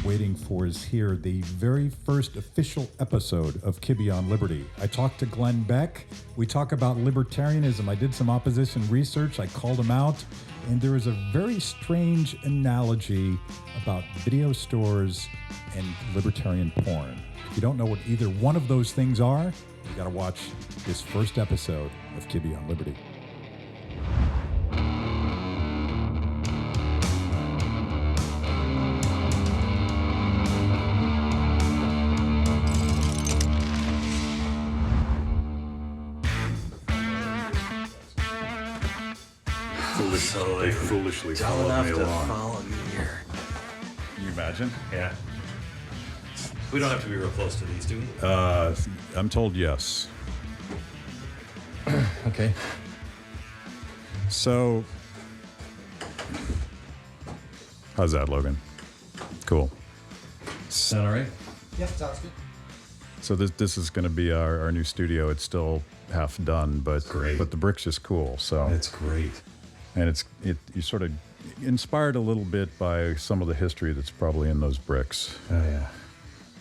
waiting for is here, the very first official episode of Kibbe on Liberty. I talked to Glenn Beck. We talk about libertarianism. I did some opposition research. I called him out. And there is a very strange analogy about video stores and libertarian porn. If you don't know what either one of those things are, you got to watch this first episode of Kibbe on Liberty. They foolishly followed me along. Follow you here. Can you imagine? Yeah. We don't have to be real close to these, do we? I'm told yes. Okay. So, how's that, Logan? Cool. Sound all right? Yep, sounds good. So this is going to be our new studio. It's still half done, but Great. But the brick's just cool. So That's great. and you sort of inspired a little bit by some of the history that's probably in those bricks. Oh, yeah.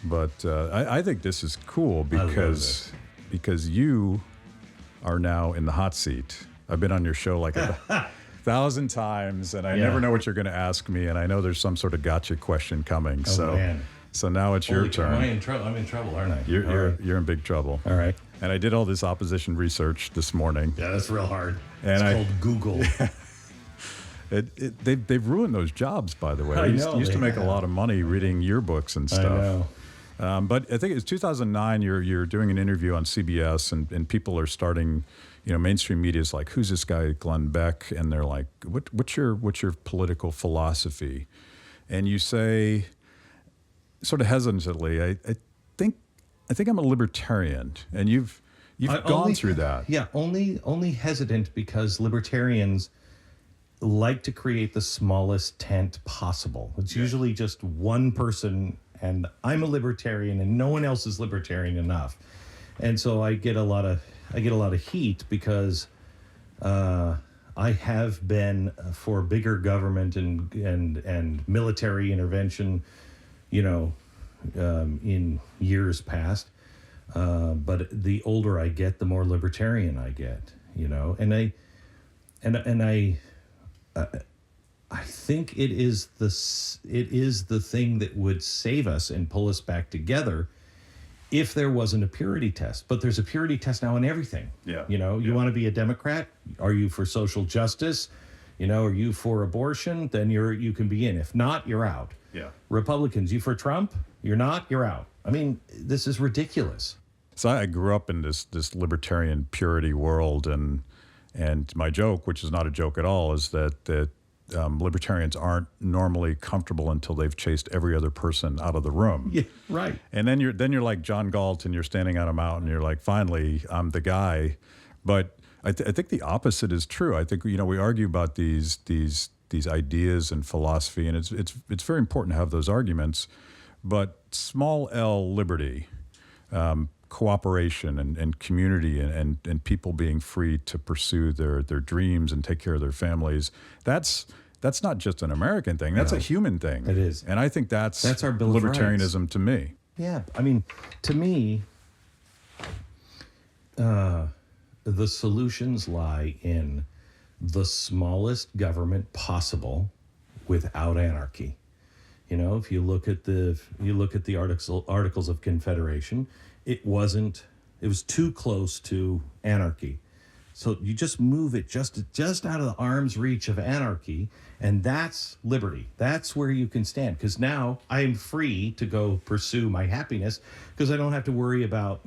But I think this is cool because you are now in the hot seat. I've been on your show like 1,000 times, and I never know what you're going to ask me, and I know there's some sort of gotcha question coming. Man. So now it's your turn. Am I in trouble? I'm in trouble, aren't I? You're in big trouble. All right. And I did all this opposition research this morning. Yeah, that's real hard. And it's called Google. They've ruined those jobs, by the way. I They know, used to they make a have. lot of money reading yearbooks and stuff. I know. But I think it's 2009. You're doing an interview on CBS, and people are starting. Mainstream media is like, "Who's this guy, Glenn Beck?" And they're like, "What's your political philosophy?" And you say, sort of hesitantly, "I think I'm a libertarian." And you've gone through that. Yeah, only hesitant because libertarians like to create the smallest tent possible. It's usually just one person, and I'm a libertarian, and no one else is libertarian enough. And so I get a lot of heat because I have been for bigger government and military intervention, in years past. But the older I get, the more libertarian I get, I think it is the thing that would save us and pull us back together if there wasn't a purity test. But there's a purity test now in everything. Yeah. You want to be a Democrat? Are you for social justice? Are you for abortion? Then you can be in. If not, you're out. Yeah. Republicans, you for Trump? You're not, you're out. I mean, this is ridiculous. So I grew up in this libertarian purity world, and my joke, which is not a joke at all, is that libertarians aren't normally comfortable until they've chased every other person out of the room. Yeah, right. And then you're like John Galt, and you're standing on a mountain. You're like, finally, I'm the guy. But I think the opposite is true. I think we argue about these ideas and philosophy, and it's very important to have those arguments. But small L liberty, cooperation and community and people being free to pursue their dreams and take care of their families, that's not just an American thing. That's a human thing. It is. And I think that's our Bill of libertarianism Rights. to me. Yeah, I mean, to me, the solutions lie in the smallest government possible without anarchy. If you look at the Articles of Confederation, it was too close to anarchy. So you just move it just out of the arm's reach of anarchy, and that's liberty. That's where you can stand, because now I am free to go pursue my happiness because I don't have to worry about,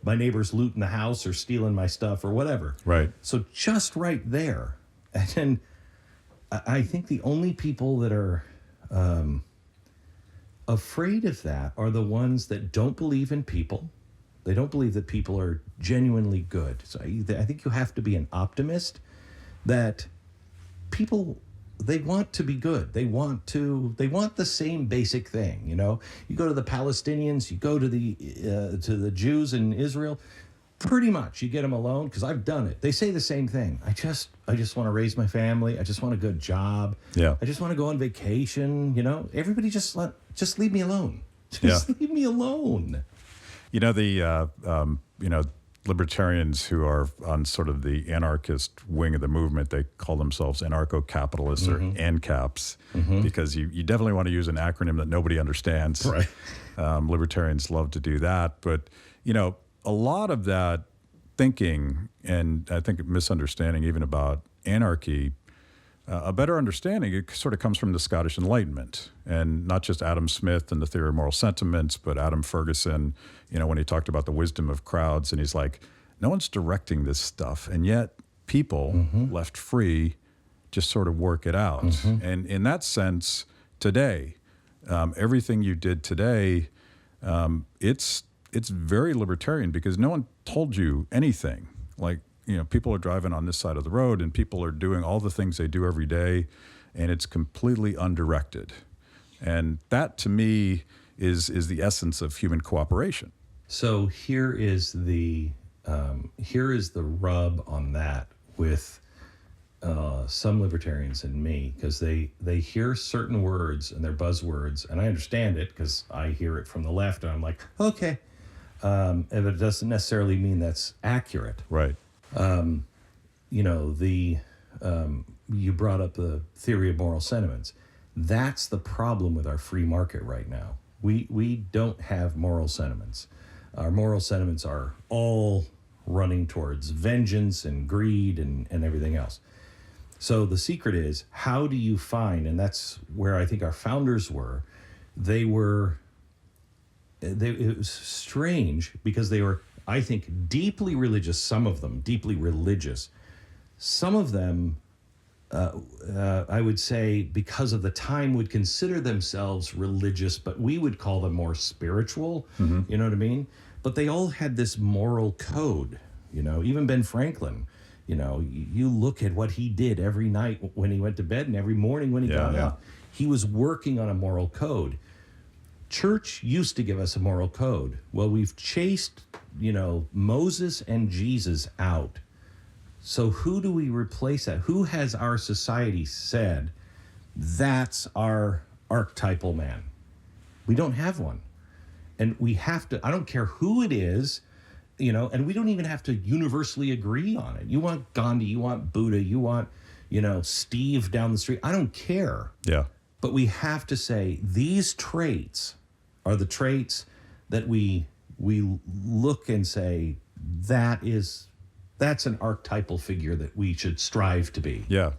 my neighbors looting the house or stealing my stuff or whatever. Right. So just right there. And then I think the only people that are afraid of that are the ones that don't believe in people. They don't believe that people are genuinely good. So I think you have to be an optimist that people, they want to be good. They want the same basic thing. You go to the Palestinians, you go to the Jews in Israel. Pretty much, you get them alone, because I've done it. They say the same thing. I just want to raise my family. I just want a good job. Yeah. I just want to go on vacation. Everybody just leave me alone. Just leave me alone. The libertarians who are on sort of the anarchist wing of the movement, they call themselves anarcho-capitalists or ANCAPs, because you definitely want to use an acronym that nobody understands. Right. Libertarians love to do that. But, a lot of that thinking, and I think misunderstanding even about anarchy, a better understanding, it sort of comes from the Scottish Enlightenment, and not just Adam Smith and the theory of moral sentiments, but Adam Ferguson, when he talked about the wisdom of crowds, and he's like, no one's directing this stuff, and yet people left free just sort of work it out. And in that sense, today, everything you did today, it's very libertarian, because no one told you anything. Like, people are driving on this side of the road and people are doing all the things they do every day, and it's completely undirected. And that, to me, is the essence of human cooperation. So here is the rub on that with some libertarians and me, because they hear certain words and they're buzzwords, and I understand it because I hear it from the left, and I'm like, okay. But it doesn't necessarily mean that's accurate. Right. You brought up the theory of moral sentiments. That's the problem with our free market right now. We don't have moral sentiments. Our moral sentiments are all running towards vengeance and greed and everything else. So the secret is, how do you find, and that's where I think our founders were, it was strange, because they were, I think, deeply religious, some of them deeply religious. Some of them, I would say, because of the time, would consider themselves religious, but we would call them more spiritual, you know what I mean? But they all had this moral code, even Ben Franklin, you look at what he did every night when he went to bed and every morning when he got up. He was working on a moral code. Church used to give us a moral code. Well, we've chased, Moses and Jesus out. So who do we replace that? Who has our society said, that's our archetypal man? We don't have one. And we have to, I don't care who it is, and we don't even have to universally agree on it. You want Gandhi, you want Buddha, you want, Steve down the street. I don't care. Yeah. But we have to say, these traits are the traits that we look and say, that's an archetypal figure that we should strive to be. Yeah.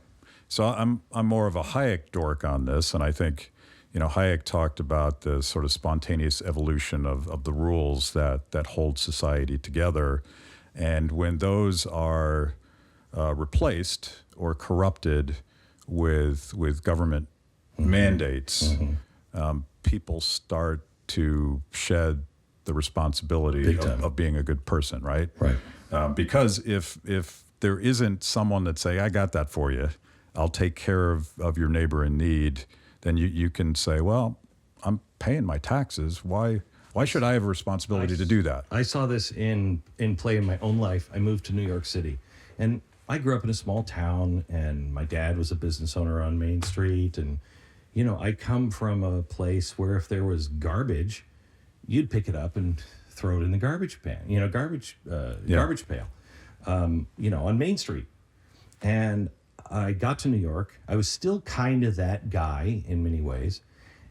So I'm more of a Hayek dork on this, and I think, Hayek talked about the sort of spontaneous evolution of the rules that hold society together, and when those are replaced or corrupted with government mandates, people start to shed the responsibility of being a good person, right? Right. Because if there isn't someone that say, I got that for you, I'll take care of your neighbor in need, then you can say, well, I'm paying my taxes. Why should I have a responsibility to do that? I saw this in play in my own life. I moved to New York City, and I grew up in a small town, and my dad was a business owner on Main Street, and I come from a place where if there was garbage, you'd pick it up and throw it in the garbage pan, garbage pail, on Main Street. And I got to New York. I was still kind of that guy in many ways.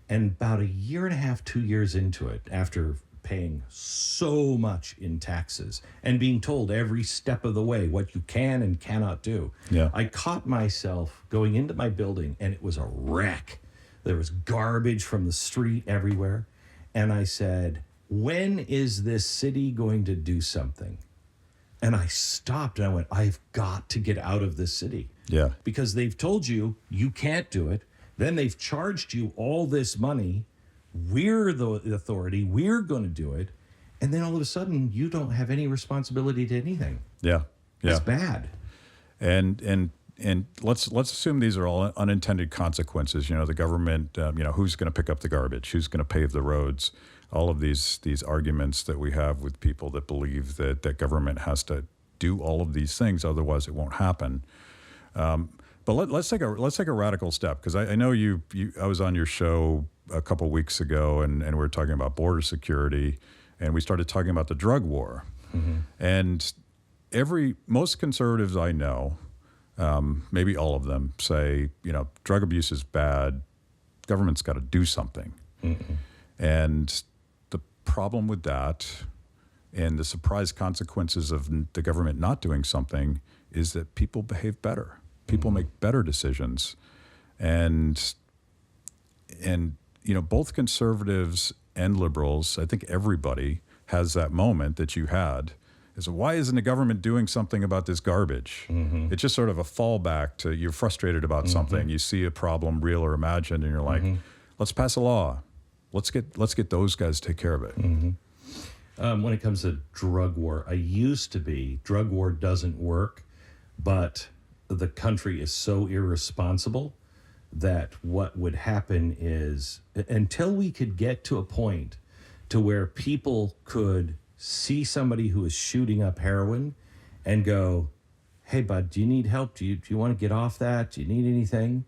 And about a year and a half, 2 years into it, after paying so much in taxes and being told every step of the way what you can and cannot do, I caught myself going into my building, and it was a wreck. There was garbage from the street everywhere. And I said, when is this city going to do something? And I stopped and I went, I've got to get out of this city. Yeah. Because they've told you can't do it. Then they've charged you all this money. We're the authority. We're going to do it. And then all of a sudden, you don't have any responsibility to anything. Yeah. It's bad. And let's assume these are all unintended consequences. The government, who's going to pick up the garbage? Who's going to pave the roads? all of these arguments that we have with people that believe that government has to do all of these things, otherwise it won't happen. But let's take a radical step, because I know I was on your show a couple weeks ago, and we were talking about border security, and we started talking about the drug war. Mm-hmm. And most conservatives I know, maybe all of them, say, drug abuse is bad, government's got to do something. Mm-hmm. And the problem with that and the surprise consequences of the government not doing something is that people behave better. People make better decisions. And both conservatives and liberals, I think everybody has that moment that you had, is why isn't the government doing something about this garbage? Mm-hmm. It's just sort of a fallback to, you're frustrated about mm-hmm. something, you see a problem, real or imagined, and you're like, mm-hmm. let's pass a law. Let's get those guys to take care of it. Mm-hmm. When it comes to drug war, I used to be, drug war doesn't work, but the country is so irresponsible that what would happen is, until we could get to a point to where people could see somebody who is shooting up heroin and go, hey, bud, do you need help? Do you want to get off that? Do you need anything?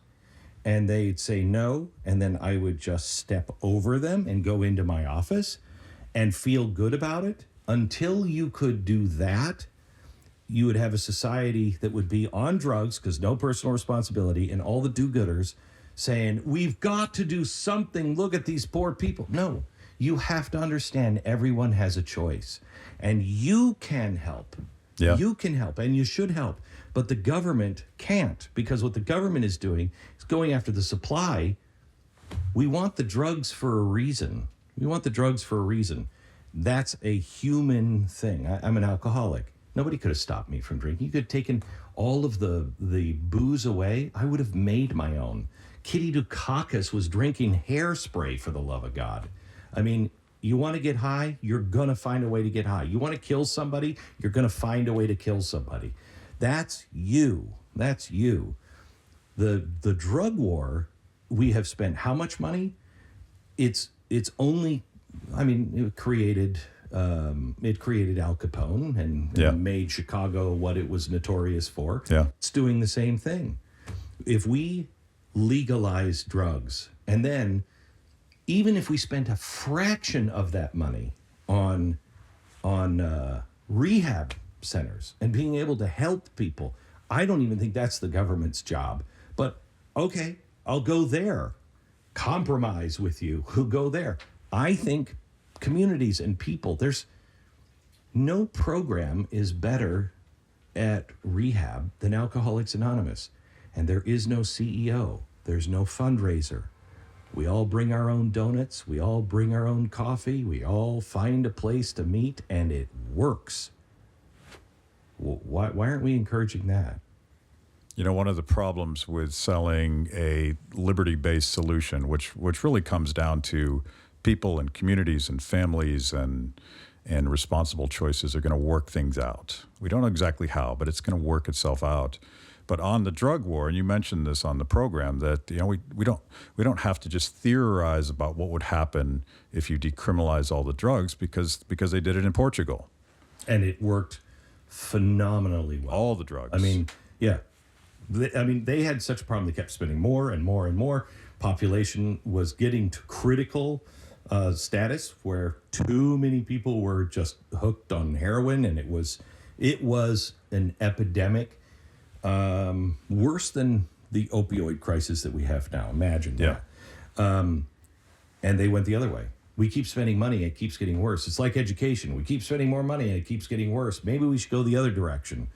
And they'd say no, and then I would just step over them and go into my office and feel good about it. Until you could do that, you would have a society that would be on drugs, because no personal responsibility, and all the do-gooders saying, we've got to do something, look at these poor people. No, you have to understand everyone has a choice, and you can help. Yeah. You can help, and you should help, but the government can't, because what the government is doing is going after the supply. We want the drugs for a reason. That's a human thing. I'm an alcoholic. Nobody could have stopped me from drinking. You could have taken all of the booze away. I would have made my own. Kitty Dukakis was drinking hairspray, for the love of God. I mean, you want to get high, you're going to find a way to get high. You want to kill somebody, you're going to find a way to kill somebody. That's you. The drug war, we have spent how much money? It's only, it created Al Capone and made Chicago what it was notorious for. Yeah. It's doing the same thing. If we legalize drugs, and then even if we spent a fraction of that money on rehab centers and being able to help people, I don't even think that's the government's job. But okay, I'll go there. Compromise with you. Who go there? I think communities and people, there's no program is better at rehab than Alcoholics Anonymous. And there is no CEO. There's no fundraiser. We all bring our own donuts. We all bring our own coffee. We all find a place to meet, and it works. Why aren't we encouraging that? One of the problems with selling a liberty-based solution, which really comes down to people and communities and families and responsible choices, are going to work things out. We don't know exactly how, but it's going to work itself out. But on the drug war, and you mentioned this on the program, that we don't have to just theorize about what would happen if you decriminalize all the drugs, because they did it in Portugal, and it worked phenomenally well. All the drugs. They had such a problem. They kept spending more and more and more. Population was getting to critical status where too many people were just hooked on heroin, and it was an epidemic. Worse than the opioid crisis that we have now. Imagine that. And they went the other way. We keep spending money, it keeps getting worse. It's like education. We keep spending more money, and it keeps getting worse. Maybe we should go the other direction.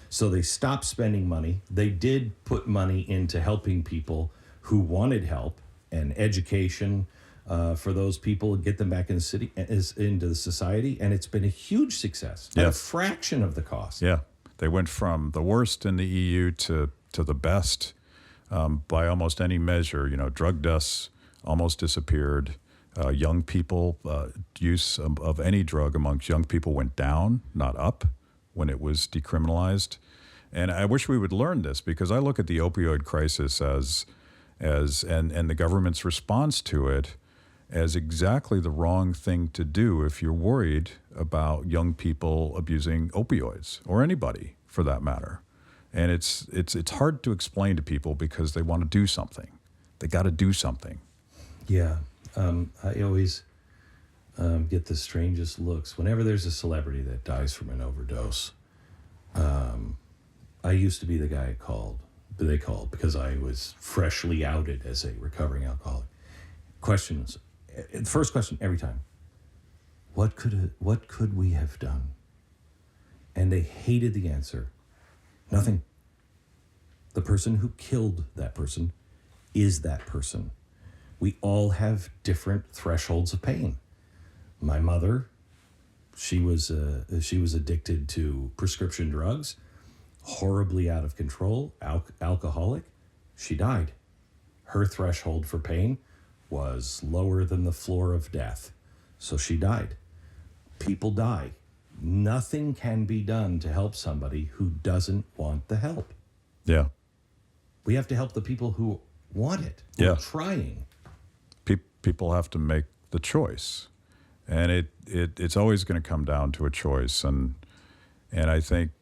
So they stopped spending money. They did put money into helping people who wanted help and education for those people, get them back in the city, into the society, and it's been a huge success at a fraction of the cost. Yeah. They went from the worst in the EU to the best by almost any measure. Drug deaths almost disappeared. Young people, use of any drug amongst young people went down, not up, when it was decriminalized. And I wish we would learn this, because I look at the opioid crisis and the government's response to it as exactly the wrong thing to do if you're worried about young people abusing opioids, or anybody for that matter. And it's hard to explain to people because they want to do something. They got to do something. Yeah. I always get the strangest looks whenever there's a celebrity that dies from an overdose. I used to be the guy they called because I was freshly outed as a recovering alcoholic. The first question every time, what could we have done? And they hated the answer. Nothing. The person who killed that person is that person. We all have different thresholds of pain. My mother, she was addicted to prescription drugs, horribly out of control, alcoholic. She died. Her threshold for pain was lower than the floor of death, so she died. People die. Nothing can be done to help somebody who doesn't want the help. Yeah. We have to help the people who want it. We're trying. People have to make the choice, and it's always going to come down to a choice. And I think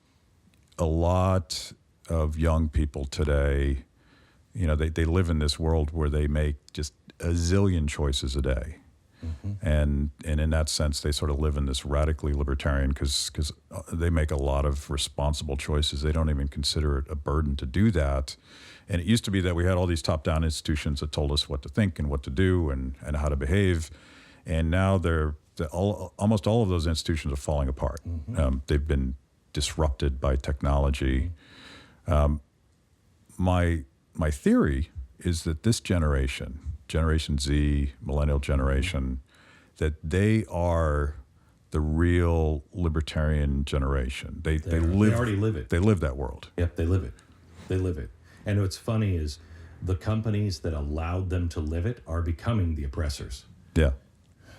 a lot of young people today, they live in this world where they make just a zillion choices a day. Mm-hmm. And in that sense, they sort of live in this radically libertarian because they make a lot of responsible choices. They don't even consider it a burden to do that. And it used to be that we had all these top-down institutions that told us what to think and what to do and how to behave. And now almost all of those institutions are falling apart. Mm-hmm. They've been disrupted by technology. My theory is that this Generation Z, millennial generation, that they are the real libertarian generation. They already live it. They live that world. Yep, they live it. And what's funny is the companies that allowed them to live it are becoming the oppressors. Yeah.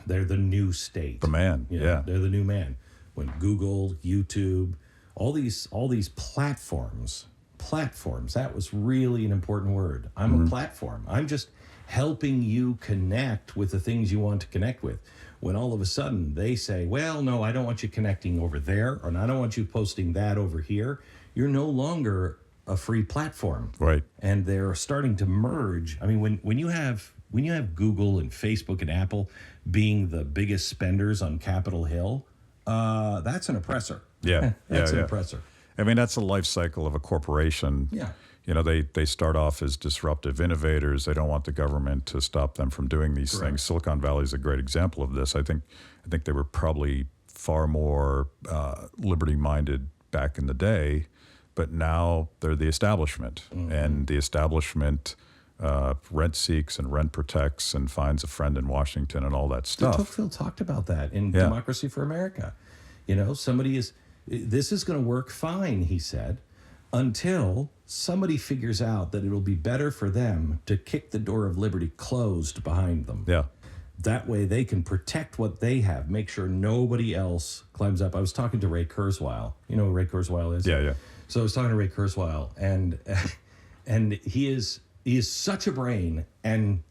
They're the new state. The man. Yeah. They're the new man. When Google, YouTube, all these platforms, that was really an important word. I'm a platform. I'm just helping you connect with the things you want to connect with. When all of a sudden they say, well, no, I don't want you connecting over there, or I don't want you posting that over here, you're no longer a free platform. Right. And they're starting to merge. I mean, when you have Google and Facebook and Apple being the biggest spenders on Capitol Hill, that's an oppressor. Yeah. That's an oppressor. I mean, that's the life cycle of a corporation. Yeah. They start off as disruptive innovators. They don't want the government to stop them from doing these things. Silicon Valley is a great example of this. I think they were probably far more liberty-minded back in the day, but now they're the establishment. Mm-hmm. And the establishment rent seeks and rent protects and finds a friend in Washington and all that stuff. Tocqueville talked about that in Democracy for America. This is going to work fine, he said, until somebody figures out that it'll be better for them to kick the door of liberty closed behind them. Yeah. That way they can protect what they have, make sure nobody else climbs up. I was talking to Ray Kurzweil. You know who Ray Kurzweil is? Yeah. So I was talking to Ray Kurzweil, and he is such a brain, and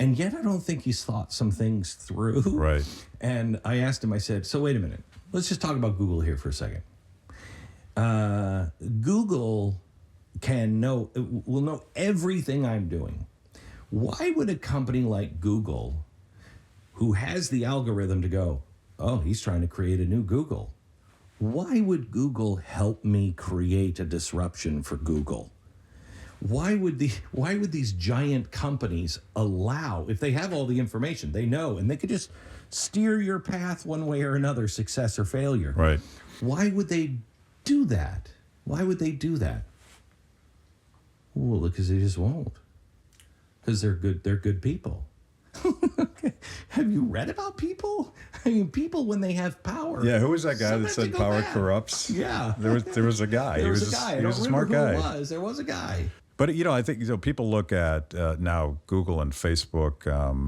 yet I don't think he's thought some things through. Right. And I asked him, I said, so wait a minute. Let's just talk about Google here for a second. Google will know everything I'm doing. Why would a company like Google, who has the algorithm to go, oh, he's trying to create a new Google. Why would Google help me create a disruption for Google? Why would these giant companies allow, if they have all the information, they know, and they could just steer your path one way or another, success or failure. Right. Why would they do that? Well, because they just won't. Because they're good people. Have you read about people? I mean, people when they have power. Yeah, who was that guy that said power corrupts? Yeah. There was a guy. He was a smart guy. There was a guy. But, I think people look at now Google and Facebook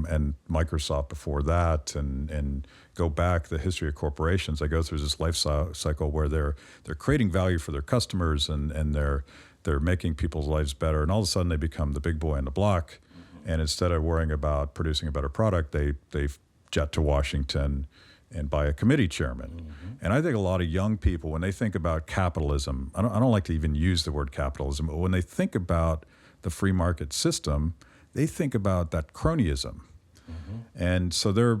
and Microsoft before that and go back the history of corporations. They go through this life cycle where they're creating value for their customers and they're making people's lives better. And all of a sudden they become the big boy on the block. And instead of worrying about producing a better product, they jet to Washington and buy a committee chairman. And I think a lot of young people, when they think about capitalism, I don't like to even use the word capitalism, but when they think about the free market system, they think about that cronyism. And so they're,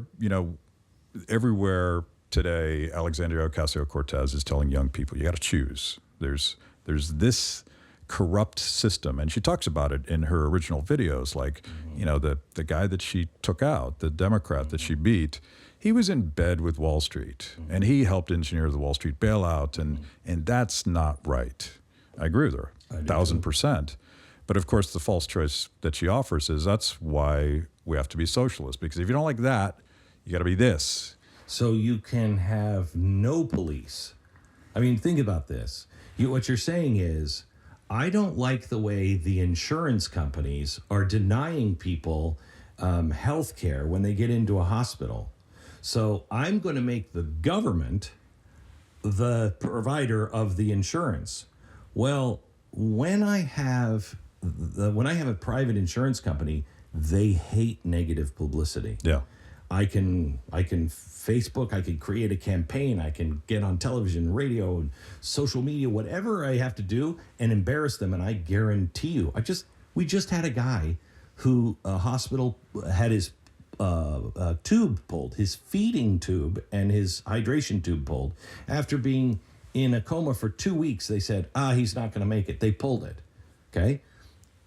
everywhere today, Alexandria Ocasio-Cortez is telling young people, you got to choose. There's this corrupt system. And she talks about it in her original videos, like, the guy that she took out, the Democrat that she beat, he was in bed with Wall Street, and he helped engineer the Wall Street bailout, and that's not right. I agree with her, 1,000%. But of course, the false choice that she offers is that's why we have to be socialists, because if you don't like that, you got to be this. So you can have no police. I mean, think about this. What you're saying is, I don't like the way the insurance companies are denying people health care when they get into a hospital. So I'm going to make the government the provider of the insurance. Well, when I have a private insurance company, they hate negative publicity. Yeah. I can Facebook, I can create a campaign, I can get on television, radio, and social media, whatever I have to do, and embarrass them. And I guarantee you, we just had a guy who a hospital had his tube pulled, his feeding tube and his hydration tube pulled. After being in a coma for 2 weeks, they said, he's not going to make it. They pulled it. Okay.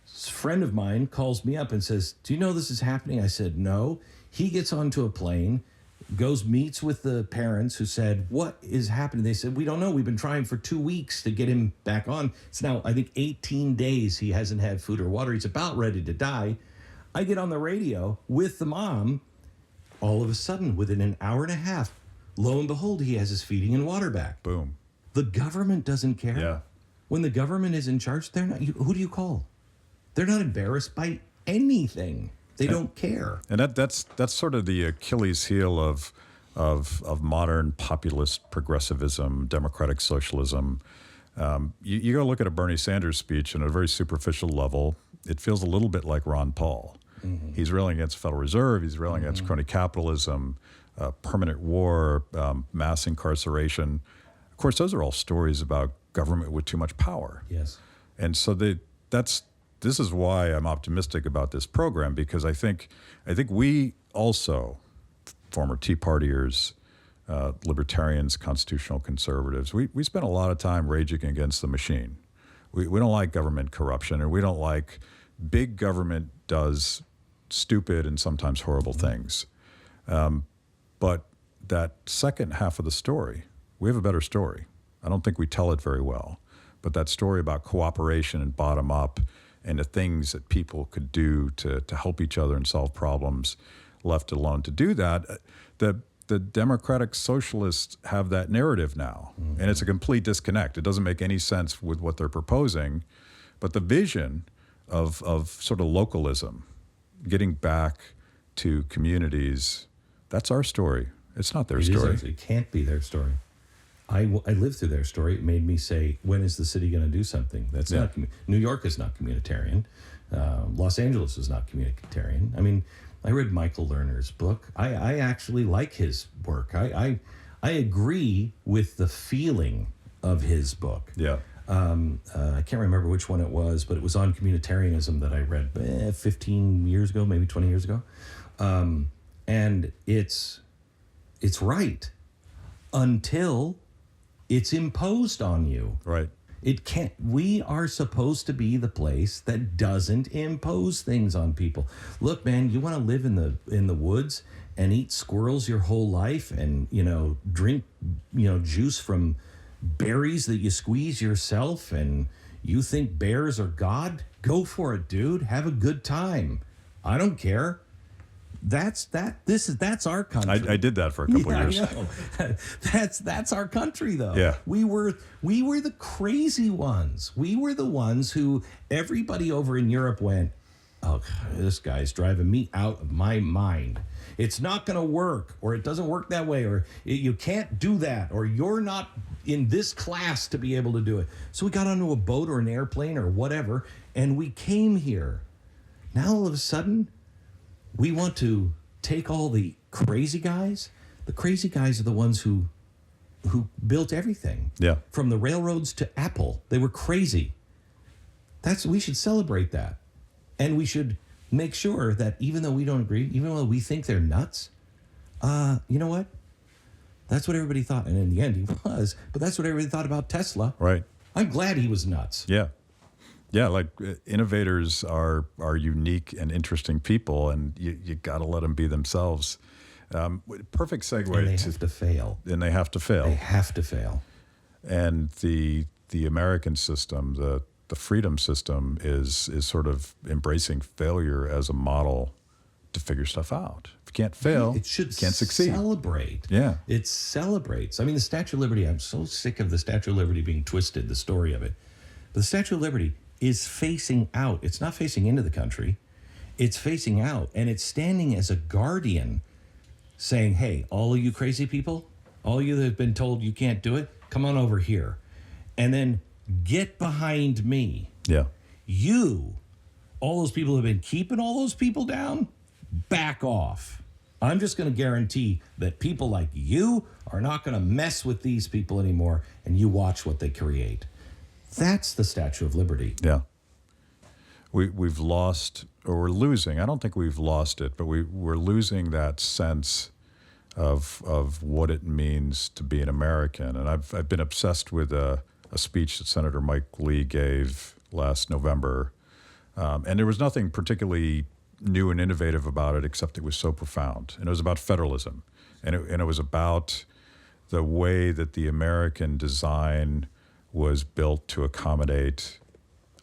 A friend of mine calls me up and says, do you know this is happening? I said, no. He gets onto a plane, meets with the parents who said, what is happening? They said, we don't know. We've been trying for 2 weeks to get him back on. It's now, I think, 18 days he hasn't had food or water. He's about ready to die. I get on the radio with the mom. All of a sudden, within an hour and a half, lo and behold, he has his feeding and water back. Boom. The government doesn't care. Yeah. When the government is in charge, they're not. Who do you call? They're not embarrassed by anything. They don't care. And that's sort of the Achilles heel of modern populist progressivism, democratic socialism. You go look at a Bernie Sanders speech, and at a very superficial level, it feels a little bit like Ron Paul. He's railing against the Federal Reserve. He's railing against crony capitalism, permanent war, mass incarceration. Of course, those are all stories about government with too much power. Yes. And so this is why I'm optimistic about this program, because I think we also, former Tea Partiers, libertarians, constitutional conservatives, we spend a lot of time raging against the machine. We don't like government corruption, and we don't like big government does stupid and sometimes horrible things. But that second half of the story, we have a better story. I don't think we tell it very well. But that story about cooperation and bottom up and the things that people could do to help each other and solve problems, left alone to do that, the democratic socialists have that narrative now. And it's a complete disconnect. It doesn't make any sense with what they're proposing. But the vision of sort of localism, getting back to communities, that's our story. It's not their story. It can't be their story. I lived through their story. It made me say, when is the city going to do something? That's not. New York is not communitarian. Los Angeles is not communitarian. I mean, I read Michael Lerner's book. I actually like his work. I agree with the feeling of his book. Yeah. I can't remember which one it was, but it was on communitarianism that I read 15 years ago, maybe 20 years ago. And it's right until it's imposed on you. Right. It can't. We are supposed to be the place that doesn't impose things on people. Look, man, you want to live in the woods and eat squirrels your whole life, and drink juice from berries that you squeeze yourself, and you think bears are God? Go for it, dude. Have a good time. I don't care. That's our country. I did that for a couple of years. I know. That's our country, though. Yeah. We were the crazy ones. We were the ones who everybody over in Europe went, oh, this guy's driving me out of my mind. It's not going to work, or it doesn't work that way, or you can't do that, or you're not in this class to be able to do it. So we got onto a boat or an airplane or whatever, and we came here. Now all of a sudden, we want to take all the crazy guys. The crazy guys are the ones who built everything. Yeah. From the railroads to Apple. They were crazy. We should celebrate that. And we should make sure that even though we don't agree, even though we think they're nuts, you know what? That's what everybody thought. And in the end, he was. But that's what everybody thought about Tesla. Right. I'm glad he was nuts. Yeah. Yeah, like innovators are unique and interesting people, and you got to let them be themselves. Perfect segue. And they have to fail. And they have to fail. They have to fail. And the American system, the freedom system, is sort of embracing failure as a model to figure stuff out. If you can't fail, it should you can't succeed. Celebrate. Yeah. It celebrates. I mean, the Statue of Liberty, I'm so sick of the Statue of Liberty being twisted, the story of it. But the Statue of Liberty is facing out. It's not facing into the country. It's facing out. And it's standing as a guardian saying, hey, all of you crazy people, all of you that have been told you can't do it, come on over here. And then get behind me. Yeah. You, all those people who have been keeping all those people down, back off. I'm just going to guarantee that people like you are not going to mess with these people anymore, and you watch what they create. That's the Statue of Liberty. Yeah. We've lost, or we're losing, I don't think we've lost it, but we're losing that sense of what it means to be an American. And I've been obsessed with a speech that Senator Mike Lee gave last November. And there was nothing particularly new and innovative about it, except it was so profound. And it was about federalism. And it was about the way that the American design was built to accommodate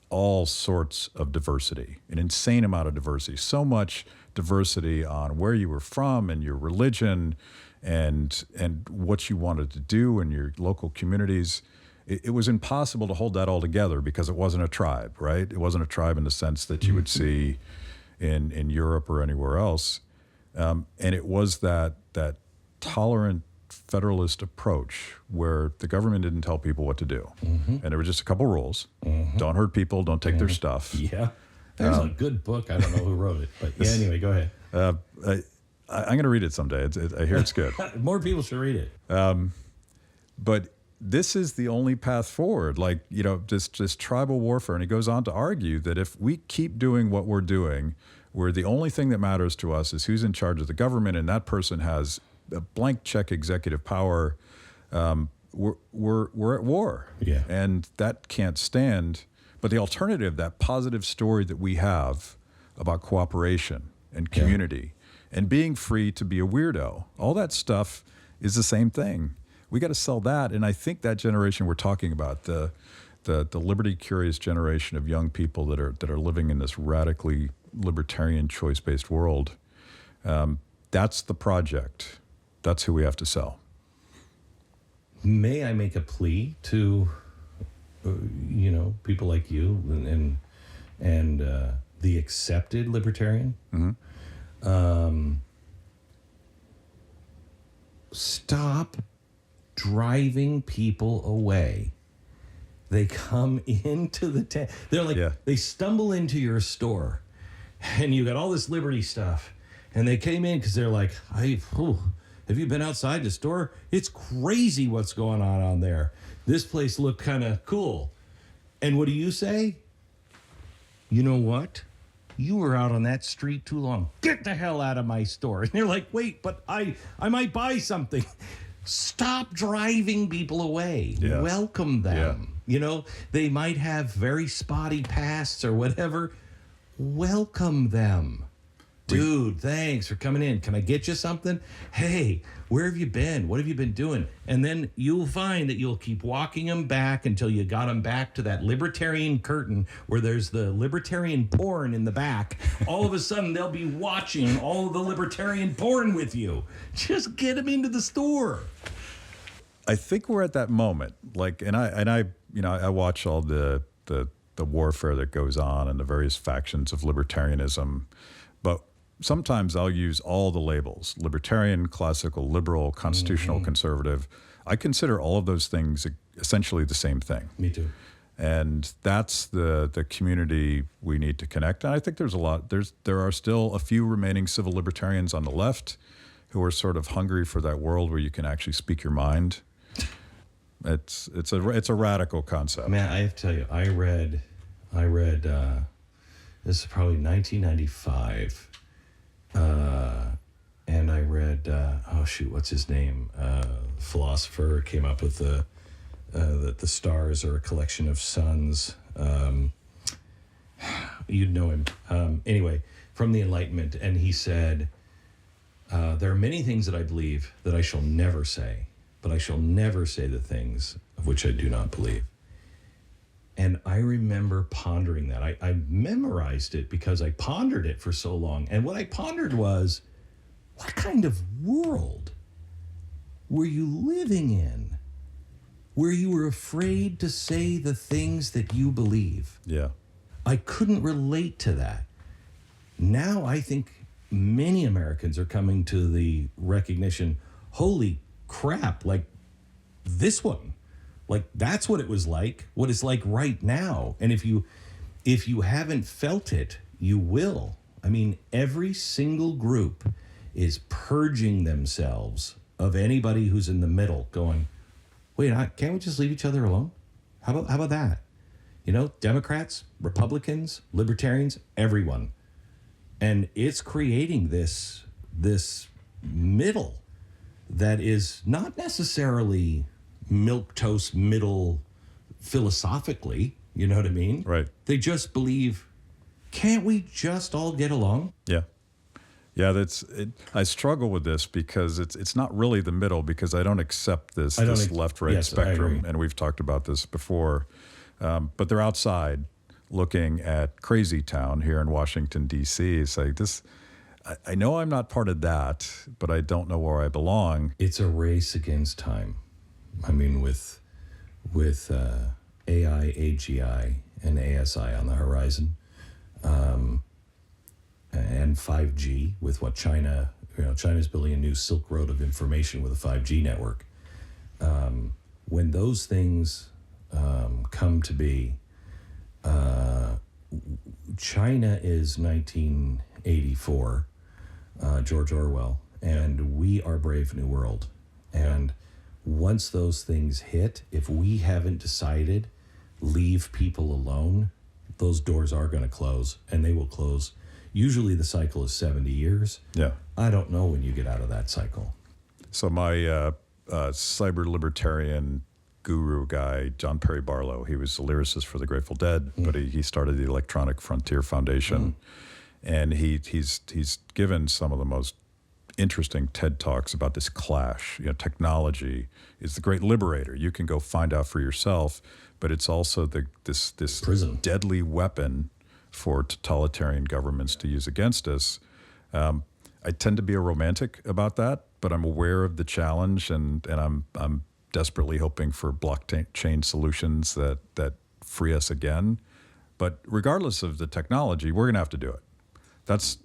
all sorts of diversity, an insane amount of diversity, so much diversity on where you were from and your religion and what you wanted to do in your local communities. It was impossible to hold that all together because it wasn't a tribe, right? It wasn't a tribe in the sense that you would see in Europe or anywhere else. And it was that tolerant federalist approach where the government didn't tell people what to do. And there were just a couple rules. Don't hurt people, don't take their stuff. Yeah. There's a good book. I don't know who wrote it. But yeah, anyway, go ahead. I'm going to read it someday. I hear it's good. More people should read it. But this is the only path forward. Like, you know, this tribal warfare. And he goes on to argue that if we keep doing what we're doing, where the only thing that matters to us is who's in charge of the government, and that person has a blank check executive power, we're at war. Yeah. And that can't stand. But the alternative, that positive story that we have about cooperation and community and being free to be a weirdo, all that stuff is the same thing. We got to sell that. And I think that generation we're talking about, the liberty curious generation of young people that are living in this radically libertarian choice-based world, that's the project. That's who we have to sell. May I make a plea to, people like you and the accepted libertarian? Stop driving people away. They come into the tent. They're like, they stumble into your store, and you got all this liberty stuff, and they came in because they're like, have you been outside the store? It's crazy what's going on there. This place looked kind of cool. And what do you say? You know what? You were out on that street too long. Get the hell out of my store. And they're like, wait, but I might buy something. Stop driving people away. Yeah. Welcome them. Yeah. You know, they might have very spotty pasts or whatever. Welcome them. Dude, thanks for coming in. Can I get you something? Hey, where have you been? What have you been doing? And then you'll find that you'll keep walking them back until you got them back to that libertarian curtain where there's the libertarian porn in the back. All of a sudden, they'll be watching all of the libertarian porn with you. Just get them into the store. I think we're at that moment. Like, and I watch all the warfare that goes on and the various factions of libertarianism, but sometimes I'll use all the labels: libertarian, classical, liberal, constitutional, conservative. I consider all of those things essentially the same thing. Me too. And that's the community we need to connect. And I think there are still a few remaining civil libertarians on the left who are sort of hungry for that world where you can actually speak your mind. It's a radical concept. Man, I have to tell you, I read this is probably 1995, and I read what's his name? Philosopher came up with that the stars are a collection of suns. You'd know him. Anyway, from the Enlightenment, and he said, there are many things that I believe that I shall never say, but I shall never say the things of which I do not believe. And I remember pondering that. I memorized it because I pondered it for so long. And what I pondered was, what kind of world were you living in where you were afraid to say the things that you believe? Yeah. I couldn't relate to that. Now I think many Americans are coming to the recognition, holy crap, like this one. Like that's what it was like, what it's like right now. And if you haven't felt it, you will. I mean, every single group is purging themselves of anybody who's in the middle, going, wait, can't we just leave each other alone? How about that? You know, Democrats, Republicans, Libertarians, everyone. And it's creating this middle that is not necessarily milquetoast middle philosophically, you know what I mean? Right. They just believe, can't we just all get along? Yeah. Yeah, I struggle with this because it's not really the middle, because I don't accept this left-right spectrum, and we've talked about this before. But they're outside looking at Crazy Town here in Washington, D.C. It's like this. I know I'm not part of that, but I don't know where I belong. It's a race against time. I mean, with AI, AGI, and ASI on the horizon, and 5G with what China's building a new Silk Road of information with a 5G network. When those things come to be, China is 1984, George Orwell, and we are Brave New World. And once those things hit, if we haven't decided, leave people alone, those doors are going to close, and they will close. Usually the cycle is 70 years. Yeah. I don't know when you get out of that cycle. So my cyber libertarian guru guy, John Perry Barlow, he was the lyricist for the Grateful Dead, but he started the Electronic Frontier Foundation, and he's given some of the most interesting TED Talks about this clash. You know, technology is the great liberator. You can go find out for yourself, but it's also this prison, deadly weapon for totalitarian governments to use against us. I tend to be a romantic about that, but I'm aware of the challenge, and I'm desperately hoping for blockchain solutions that free us again. But regardless of the technology, we're going to have to do it. That's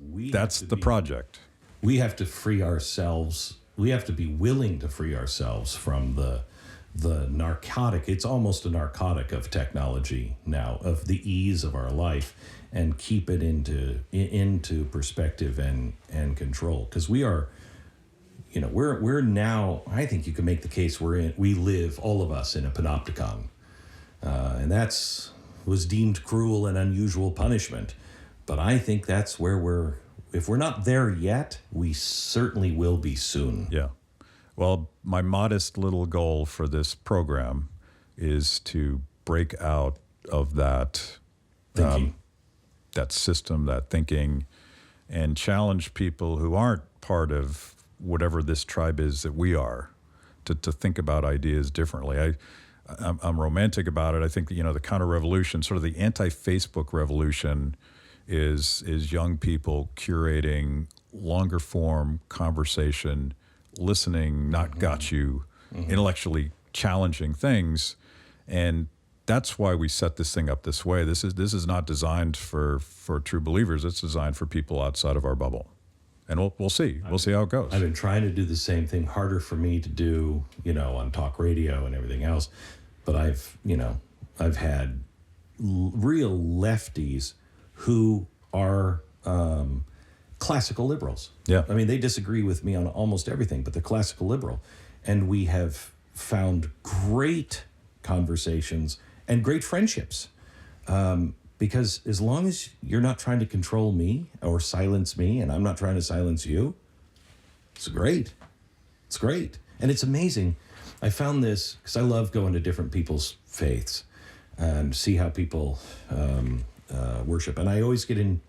the project. We have to free ourselves. We have to be willing to free ourselves from the narcotic. It's almost a narcotic of technology now, of the ease of our life, and keep it into perspective and control. Because we are, we're now, I think you can make the case we live, all of us, in a panopticon. And was deemed cruel and unusual punishment. But I think that's where if we're not there yet, we certainly will be soon. Yeah. Well, my modest little goal for this program is to break out of that thinking, that system, that thinking, and challenge people who aren't part of whatever this tribe is that we are, to think about ideas differently. I'm romantic about it. I think the counter-revolution, sort of the anti-Facebook revolution, is young people curating longer form conversation, listening, not got you, intellectually challenging things. And that's why we set this thing up this way. This is not designed for true believers. It's designed for people outside of our bubble. And we'll see. We'll see how it goes. I've been trying to do the same thing, harder for me to do, on talk radio and everything else. But I've I've had real lefties who are classical liberals. Yeah. I mean, they disagree with me on almost everything, but they're classical liberal. And we have found great conversations and great friendships. Because as long as you're not trying to control me or silence me, and I'm not trying to silence you, it's great. It's great. And it's amazing. I found this because I love going to different people's faiths and see how people worship. And I always get in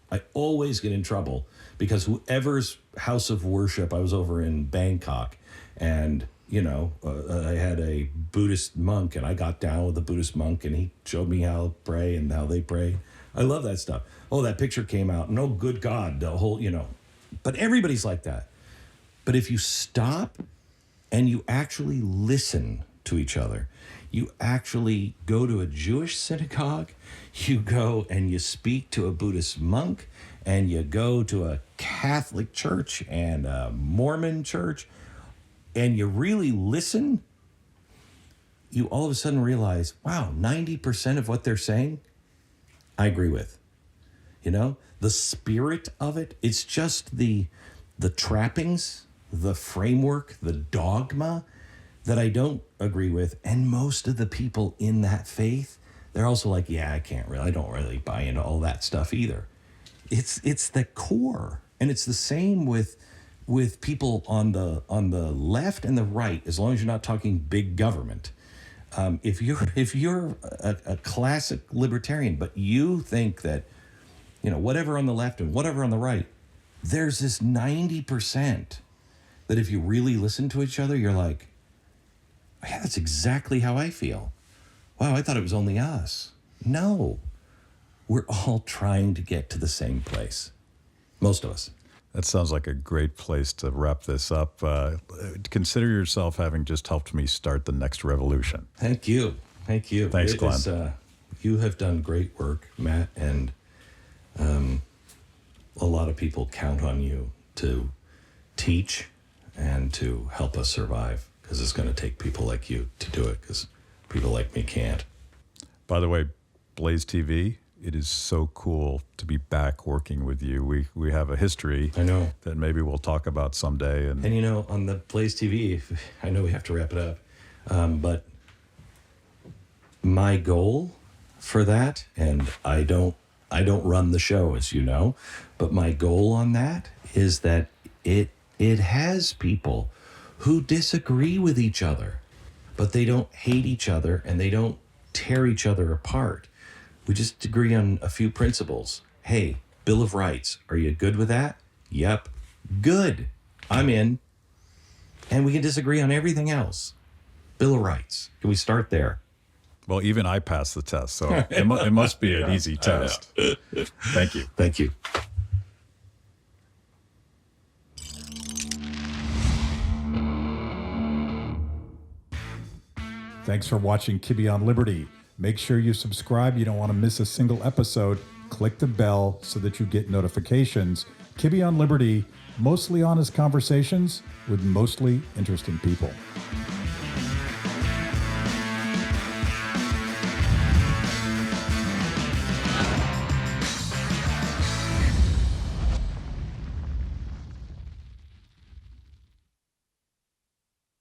trouble because whoever's house of worship, I was over in Bangkok, and I had a Buddhist monk, and I got down with a Buddhist monk, and he showed me how to pray and how they pray. I love that stuff. Oh, that picture came out, and oh, good God, the whole, But everybody's like that. But if you stop and you actually listen to each other, you actually go to a Jewish synagogue, you go and you speak to a Buddhist monk, and you go to a Catholic church and a Mormon church, and you really listen, you all of a sudden realize, wow, 90% of what they're saying, I agree with. The spirit of it, it's just the trappings, the framework, the dogma that I don't agree with. And most of the people in that faith, they're also like, yeah, I don't really buy into all that stuff either. It's the core. And it's the same with people on the left and the right, as long as you're not talking big government. If you're a classic libertarian, but you think that, whatever on the left and whatever on the right, there's this 90% that if you really listen to each other, you're like, yeah, that's exactly how I feel. Wow, I thought it was only us. No, we're all trying to get to the same place. Most of us. That sounds like a great place to wrap this up. Consider yourself having just helped me start the next revolution. Thank you. Thank you. Thanks, Glenn. You have done great work, Matt, and a lot of people count on you to teach and to help us survive, because it's going to take people like you to do it, because people like me can't. By the way, Blaze TV, it is so cool to be back working with you. We have a history. I know. That maybe we'll talk about someday. And on the Blaze TV, I know we have to wrap it up, but my goal for that, and I don't run the show, as you know, but my goal on that is that it has people who disagree with each other, but they don't hate each other and they don't tear each other apart. We just agree on a few principles. Hey, Bill of Rights, are you good with that? Yep. Good. I'm in. And we can disagree on everything else. Bill of Rights. Can we start there? Well, even I passed the test, so it must be an easy test. Thank you. Thank you. Thanks for watching Kibbe on Liberty. Make sure you subscribe. You don't want to miss a single episode. Click the bell so that you get notifications. Kibbe on Liberty, mostly honest conversations with mostly interesting people.